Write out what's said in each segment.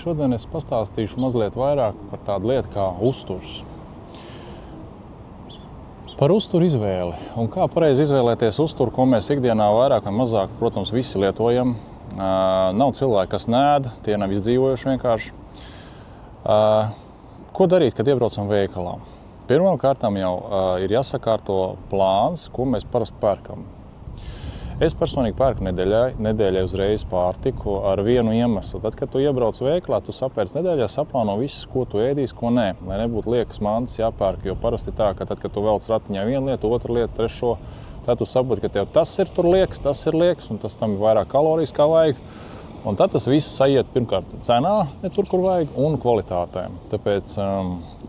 Šodien es pastāstīšu mazliet vairāk par tādu lietu kā uzturs. Par uzturu izvēli un kā pareizi izvēlēties uzturu, ko mēs ikdienā vairāk vai mazāk, protams, visi lietojam. Nav cilvēki, kas nēd, tie nav izdzīvojuši vienkārši. Ko darīt, kad iebraucam veikalā? Pirmām kārtām jau ir jāsakārto plāns, ko mēs parasti pērkam. Es personīgi pērku nedēļai uzreiz pārtiku ar vienu iemeslu. Tad, kad tu iebrauc veikalā, tu sapērc nedēļā, saplāno visu, ko tu ēdīsi, ko nē. Lai nebūtu liekas mantas jāpērk, jo parasti tā, ka tad, kad tu velc ratiņā vienu lietu, otru lietu, trešo, tad tu saproti, ka tev tas ir tur liekas, un tas tam ir vairāk kalorijas kā vajag. Un tad tas viss aiziet pirmkārt cenā, ne tur, kur vajag, un kvalitātē. Tāpēc,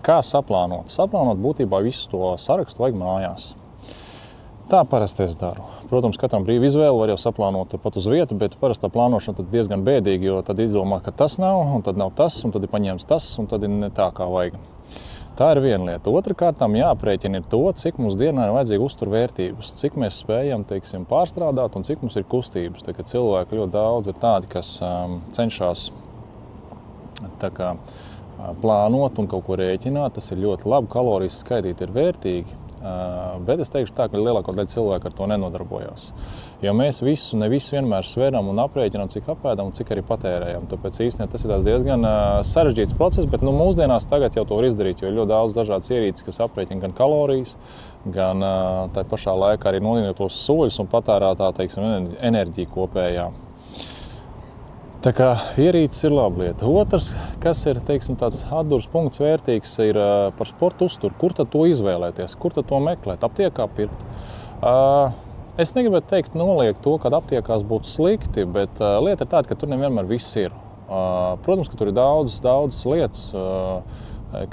kā saplānot? Saplānot būtībā visu to sarakstu vajag mājās. Tā parasti es daru. Protams, katram brīva izvēle var jau saplānot pat uz vietu, bet parasti tā plānošana tad diezgan bēdīga, jo tad izdomā, ka tas nav, un tad nav tas, un tad ir paņēmis tas, un tad ir ne tā, kā vajag. Tā ir viena lieta. Otra kārtām jāaprēķina ir to, cik mums dienā ir vajadzīga uzturvērtības, cik mēs spējam, teiksim, pārstrādāt un cik mums ir kustības. Tā kā cilvēki ļoti daudz ir tādi, kas cenšas plānot un kaut ko rēķināt. Tas ir ļoti labi, kalorijas skaitīt ir vērtīgi. Bet es teikšu tā, ka lielākā daļa cilvēku ar to nenodarbojās. Jo mēs ne visu vienmēr sveram un aprēķinām, cik apēdam un cik arī patērējam. Tāpēc īstenībā tas ir diezgan sarežģīts process, bet mūsdienās tagad jau to var izdarīt, jo ir ļoti daudz dažādas ierīces, kas aprēķina gan kalorijas, gan tā pašā laikā arī nodina tos soļus un patērētā, teiksim, enerģiju kopējā. Tā kā ierīces ir laba lieta. Otrs, kas ir, teiksim, tāds atdurs punkts vērtīgs, ir par sporta uzturu. Kur tad to izvēlēties? Kur tad to meklēt? Aptiekā pirkt? Es negribētu teikt noliegt to, ka aptiekās būtu slikti, bet lieta ir tāda, ka tur nevienmēr viss ir. Protams, ka tur ir daudz lietas,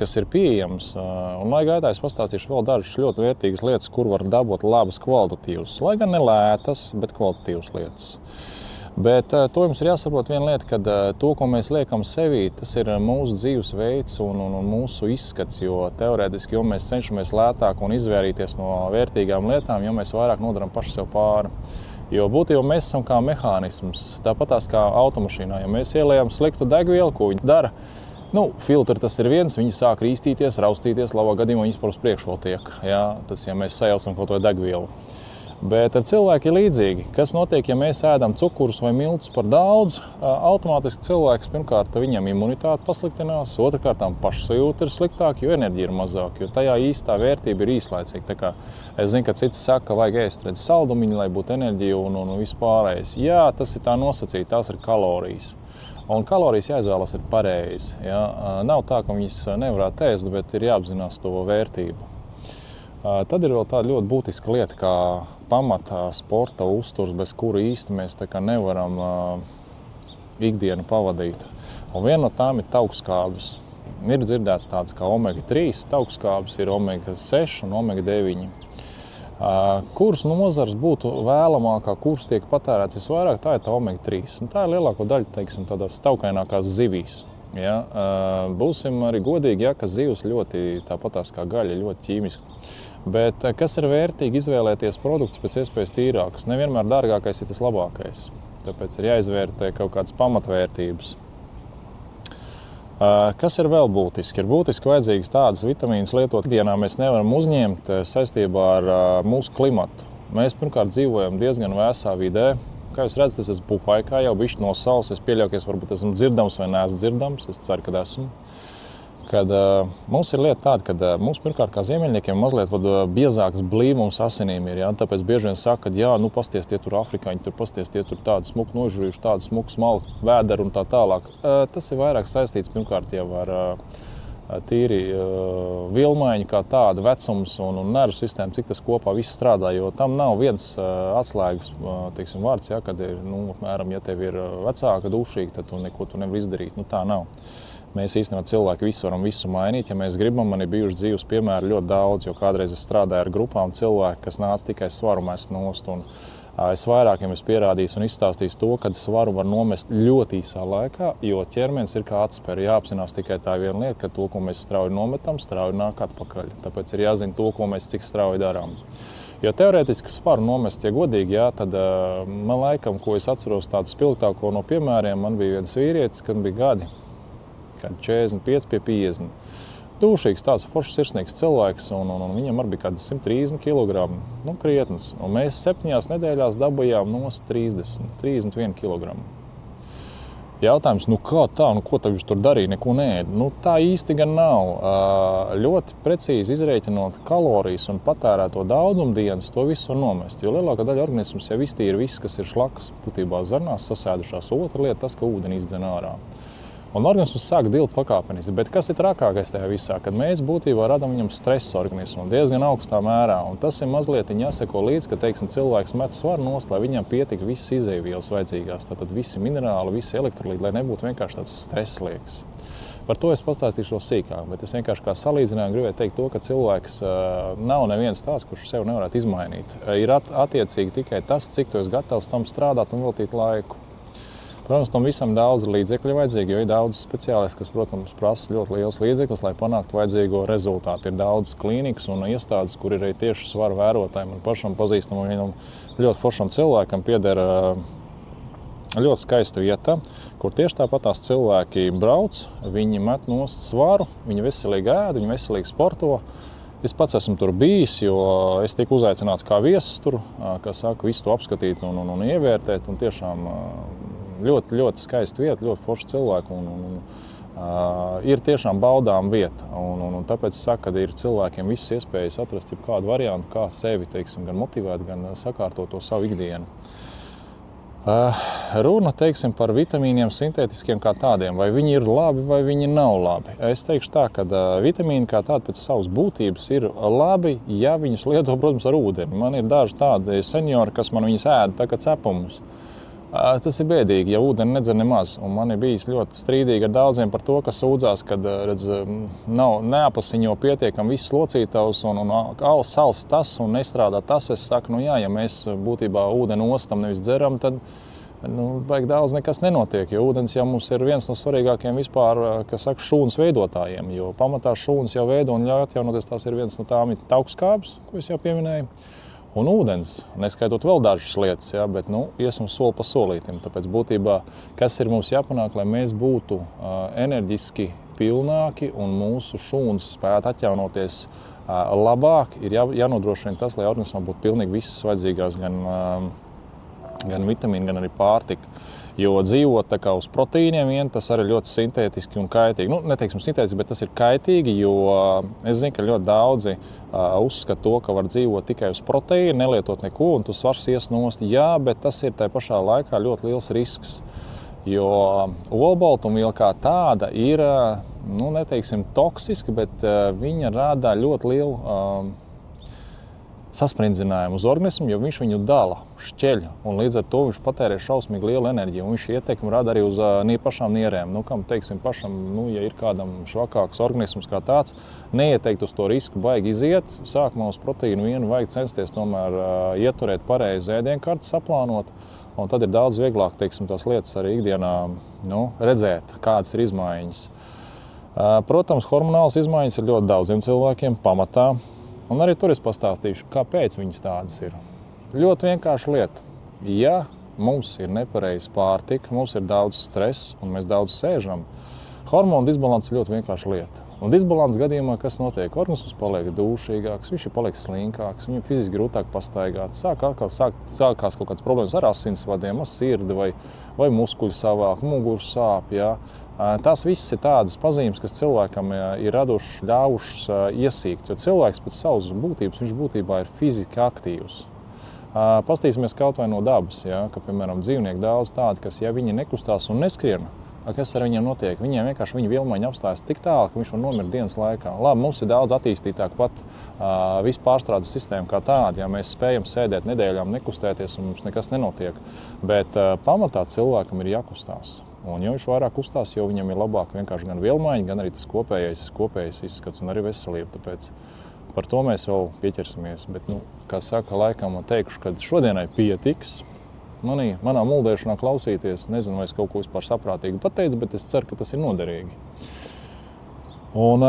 kas ir pieejamas. Un lai gaitā es pastāstīšu vēl dažas ļoti vērtīgas lietas, kur var dabūt labas kvalitatīvas. Lai gan ne lētas, bet kvalitatīvas lietas. Bet to jums ir jāsaprot viena lieta, ka to, ko mēs liekam sevī, tas ir mūsu dzīvesveids un mūsu izskats, jo teorētiski, jo mēs cenšamies lētāk un izvairīties no vērtīgām lietām, jo mēs vairāk nodaram paši sev pāri. Jo būtībā mēs esam kā mehānisms, tāpatās kā automašīnā. Ja mēs ieliekam sliktu degvielu, ko viņi dara, filtri tas ir viens, viņi sāk rīstīties, raustīties, labā gadījumā viņi par uz priekšu vēl tiek. Jā, tas, ja mēs sajaucam kaut to degvielu. Bet ar cilvēki ir līdzīgi. Kas notiek, ja mēs ēdam cukurus vai miltus par daudz? Automātiski cilvēks, pirmkārt, viņam imunitāte pasliktinās, otrkārt, pašsajūta ir sliktāka, jo enerģija ir mazāka, jo tajā īstā vērtība ir īslaicīga. Tā kā es zinu, ka cits saka, ka vajag ēst saldumiņu, lai būtu enerģija un vispārējais. Jā, tas ir tā nosacīti, tās ir kalorijas. Un kalorijas jāizvēlas ir pareizi. Ja? Nav tā, ka viņas nevarētu ēst, bet ir jāapzinās to vērtību. Tad ir vēl tāda ļoti būtiska lieta, kā pamatā sporta uzturs, bez kura īsti mēs nevaram ikdienu pavadīt. Un viena no tām ir taukskābes. Ir dzirdēts tāds kā omega-3 taukskābes, ir omega-6 un omega-9. Kuras nozars būtu vēlamākā, kuras tiek patērēts visvairāk, tā ir tā omega-3. Tā ir lielāko daļu, teiksim, tādās taukainākās zivīs. Ja? Būsim arī godīgi, ja, ka zivs ļoti tāpatās kā gaļa, ļoti ķīmiski. Bet kas ir vērtīgi izvēlēties produktus pēc iespējas tīrākus? Nevienmēr dārgākais ir tas labākais. Tāpēc ir jāizvērtē kaut kādas pamatvērtības. Kas ir vēl būtiski? Ir būtiski vajadzīgas tādas vitamīnas lietot. Ikdienā mēs nevaram uzņemt saistībā ar mūsu klimatu. Mēs pirmkārt dzīvojam diezgan vēsā vidē. Kā jūs redzat, es esmu pufaikā, jau bišķi no saules. Es pieļauju, ka es varbūt esmu dzirdams vai neesmu dzirdams. Es ceru, ka esmu. Kad mums ir lieta tāda, ka mums pirmkārt kā ziemeļniekiem mazliet biezāks blīvums asinīm ir. Ja? Tāpēc bieži vien saka, ka pasties tie tur afrikāņi, pasties tie tur tādu smuku nožurījuši, tādu smuku smalku vēderu un tā tālāk. Tas ir vairāk saistīts pirmkārt jau ar tīri vilmaiņu kā tāda vecums un nervu sistēma, cik tas kopā viss strādā, jo tam nav viens atslēgas, teiksim, vārds, ja, kad ir, apmēram, ja tev ir vecāka dušīga, tad tu neko nevar izdarīt. Tā nav. Mēs īstenībā cilvēki varam visu mainīt, ja mēs gribam. Man ir bijuši dzīves piemēri ļoti daudz, jo kādreiz es strādāju ar grupām cilvēku, kas nāca tikai svaru mest nost. Es vairākiem esmu pierādījis un izstāstījis to, ka svaru var nomest ļoti īsā laikā, jo ķermenis ir kā atspēr. Jāapzinās tikai tā viena lieta, ka to, ko mēs strauji nometam, strauji nāk atpakaļ. Tāpēc ir jāzina to, ko mēs cik strauji darām. Jo teorētiski svaru nomest, ja godīgi, tad man laikam, ko es atceros tādu spilgtāko no piemēriem, man bija viens vīrietis, kad bija gadi. kad 45 pie 50. Dūšīgs, tāds foršs sirsnīgs cilvēks, un viņam arī bija kādi 130 kg, nu, krietnes. Un mēs 7 nedēļās dabūjām nost 31 kg. Jautājums, nu kā tā, nu ko tad jūs tur darīja, neko neēd? Nu tā īsti gan nav. Ļoti precīzi izrēķinot kalorijas un patērēto daudzumu dienas, to visu var nomest. Jo lielākā daļa organisms jau iztīra viss, kas ir šlakas, būtībā zarnās sasēdušās. Otra lieta, tas, ka ūdeni izdzen ārā. Un organisms sāk dilt pakāpeniski, bet kas ir trakākais tajā visā? Kad mēs būtībā radām viņam stresa organismu diezgan augstā mērā, un tas ir mazliet jāseko līdz, ka, teiksim, cilvēks met svaru nost, lai viņam pietiktu visas izejvielas vajadzīgās, tātad visi minerāli, visi elektrolīti, lai nebūtu vienkārši tāds stress liekas. Par to es pastāstīšu sīkāk, bet es vienkārši kā salīdzinājumu gribēju teikt to, ka cilvēks nav neviens tāds, kurš sev nevarētu izmainīt. Ir attiecīgi tikai tas, cik tu esi gatavs tam strādāt un veltīt laiku. Protams, tam visam daudz līdzekļu vajadzīgi, jo ir daudz speciālisti, kas, protams, prasa ļoti liels līdzekļus, lai panāktu vajadzīgo rezultātu. Ir daudz klīnikas un iestādes, kur ir arī tieši svaru vērotājiem un pašam pazīstamam vienam ļoti foršam cilvēkam pieder ļoti skaista vieta, kur tieši tāpat tās cilvēki brauc, viņi met nost svaru, viņi veselīgi ēd, viņi veselīgi sporto. Es pats esmu tur bijis, jo es tiku uzaicināts kā viesis tur, kā saka, visu to apskatīt un ievērtēt, un tiešām ļoti, ļoti skaista vieta, ļoti forši cilvēki ir tiešām baudām vieta. Un tāpēc es saku, ka ir cilvēkiem visas iespējas atrast kādu variantu, kā sevi, teiksim, gan motivēt, gan sakārtot to savu ikdienu. Runa, teiksim, par vitamīniem sintētiskiem kā tādiem. Vai viņi ir labi, vai viņi nav labi. Es teikšu tā, ka vitamīni kā tādi pēc savas būtības ir labi, ja viņus lieto, protams, ar ūdeni. Man ir daži tādi seniori, kas man viņus ēda tā kā cepumus. Tas ir bēdīgi, ja ūdeni nedzer nemaz. Un man ir bijis ļoti strīdīgi ar daudziem par to, kas sūdzās, kad neapasiņo pietiekami viss locītavs un sals tas un nestrādā tas. Es saku, nu jā, ja mēs būtībā ūdeni ostam, nevis dzeram, tad baigi daudz nekas nenotiek, jo ūdens jau mums ir viens no svarīgākajiem vispār, kas saka, šūnas veidotājiem, jo pamatā šūnas jau veido un ļauj atjaunoties, tās ir viens no tām ir taukskābes, ko es jau pieminēju. Un ūdens, neskaitot vēl dažas lietas, ja, bet iesim soli pa solītim. Tāpēc būtībā, kas ir mums jāpanāk, lai mēs būtu enerģiski pilnāki un mūsu šūnas spētu atjaunoties labāk, ir jānodrošina tas, lai organismam būtu pilnīgi visas vajadzīgās gan vitamīni, gan arī pārtika. Jo dzīvot tā kā uz proteīniem vien, tas arī ļoti sintētiski un kaitīgi. Nu, neteiksim sintētiski, bet tas ir kaitīgi, jo es zinu, ka ļoti daudzi uzskata to, ka var dzīvot tikai uz proteīnu, nelietot neko, un tu svars ies nost. Jā, bet tas ir tajā pašā laikā ļoti liels risks. Jo olbaltumviela kā tāda ir, neteiksim toksiska, bet viņa rada ļoti lielu sasprindzinājums uz organismu, jo viņš viņu dala, šķeļ, un līdz ar to viņš patērē šausmīgi lielu enerģiju, un viņš ietekmi rada arī uz pašām nierēm. Kam, teiksim, pašam, ja ir kādam švakāks organisms kā tāds, neieteikt uz to risku baigi iziet, sākumā uz proteīnu vienu vajag censties tomēr ieturēt pareizu ēdienkarti, saplānot, un tad ir daudz vieglāk, teiksim, tās lietas arī ikdienā redzēt, kādas ir izmaiņas. Protams, hormonālas izmaiņas ir ļoti daudziem cilvēkiem pamatā. Un arī tur es pastāstīšu, kāpēc viņas tādas ir. Ļoti vienkārša lieta. Ja mums ir nepareiza pārtika, mums ir daudz stresa un mēs daudz sēžam, hormonu disbalans ir ļoti vienkārša lieta. Un disbalans gadījumā, kas notiek? Organisms paliek dūšīgāks, viņš paliek slinkāks, viņam fiziski grūtāk pastaigāt, sākās kaut kādas problēmas ar asinsvadiem, ar sirdi vai muskuļu savāk, muguras sāp. Ja? Tās visas ir tādas pazīmes, kas cilvēkam ir ļāvušas iesīkt, jo cilvēks pēc savas būtības, viņš būtībā ir fiziski aktīvs. Pastīsimies kaut vai no dabas, ja, ka, piemēram, dzīvnieki daudz tādi, kas, ja viņi nekustās un neskrien, kas ar viņiem notiek? Viņiem vienkārši viņa vielmaiņa apstājas tik tālu, ka viņš var nomirt dienas laikā. Labi, mums ir daudz attīstītāk pat visu pārstrādes sistēmu kā tāda, ja mēs spējam sēdēt nedēļām, nekustēties un mums nekas nenotiek. Bet pamatā cilvēkam ir jākustās. Un jo viņš vairāk kustās, jo viņam ir labāk vienkārši gan vielmaiņa, gan arī tas kopējais izskats un arī veselība. Tāpēc par to mēs vēl pieķersimies. Bet, kā saka, laikam teikšu, ka šodienai pietiks. Manā muldēšanā klausīties, nezinu, vai es kaut ko vispār saprātīgi pateicu, bet es ceru, ka tas ir noderīgi. Un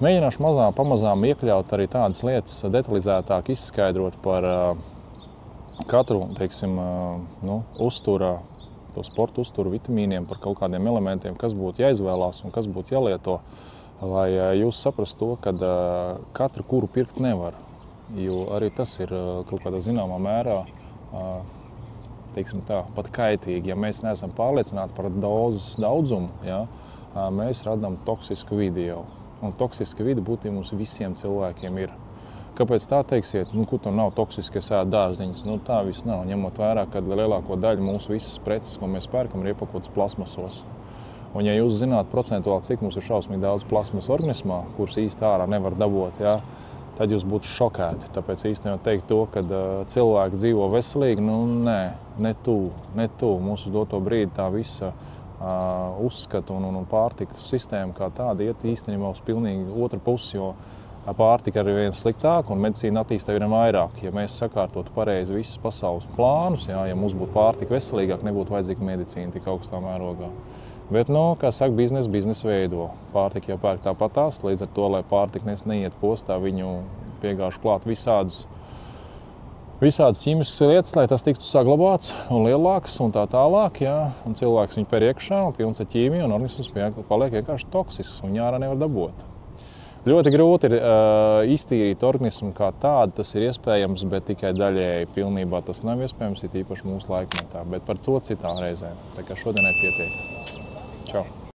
mēģināšu pamazām iekļaut arī tādas lietas, detalizētāk izskaidrot par katru, teiksim, uztura to sporta uzturu, vitamīniem, par kaut kādiem elementiem, kas būtu jāizvēlās un kas būtu jālieto, lai jūs saprastu to, ka katru kuru pirkt nevar. Jo arī tas ir kaut kādā zināmā mērā, teiksim tā, pat kaitīgi. Ja mēs neesam pārliecināti par dozes daudzumu, ja, mēs radām toksisku vidi jau. Un toksiska vide būtībā mums visiem cilvēkiem ir. Kāpēc tā teiksiet? Kur tur nav toksiski, es ēdu dārziņas? Tā viss nav, ņemot vērā, ka lielāko daļu mūsu visas preces, ko mēs pērkam, ir iepakotas plasmasos. Un ja jūs zināt procentuāli, cik mums ir šausmīgi daudz plasmas organismā, kuras īsti ārā nevar dabūt, ja, tad jūs būtu šokēti. Tāpēc īstenībā teikt to, ka cilvēki dzīvo veselīgi, ne tuvu. Mums uz doto brīdi tā visa uzskatu un pārtikas sistēma kā tāda iet īstenībā uz pilnīgi otru pusi, jo pārtika ir vien sliktāk un medicīna attīstā vien vairāk. Ja mēs sakārtotu pareizi visus pasaules plānus, ja mums būtu pārtika veselīgāk, nebūtu vajadzīga medicīna tik augstā mērogā. Bet, kā saka, biznesa veido. Pārtika jau pērk tāpatās, līdz ar to, lai pārtika neiet postā, viņu piegāž klāt visādas ķīmiskas lietas, lai tas tiktu saglabāts un lielāks un tā tālāk. Ja? Un cilvēks viņu per iekšā un pilns ar ķīmiju un organisms paliek vienkārši toksisks un ārā nevar dabūt. Ļoti grūti ir iztīrīt organismu kā tādu, tas ir iespējams, bet tikai daļēji pilnībā tas nav iespējams, ir īpaši mūsu laikmetā. Bet par to citām reizēm. Tā kā šodienai pietiek. Čau!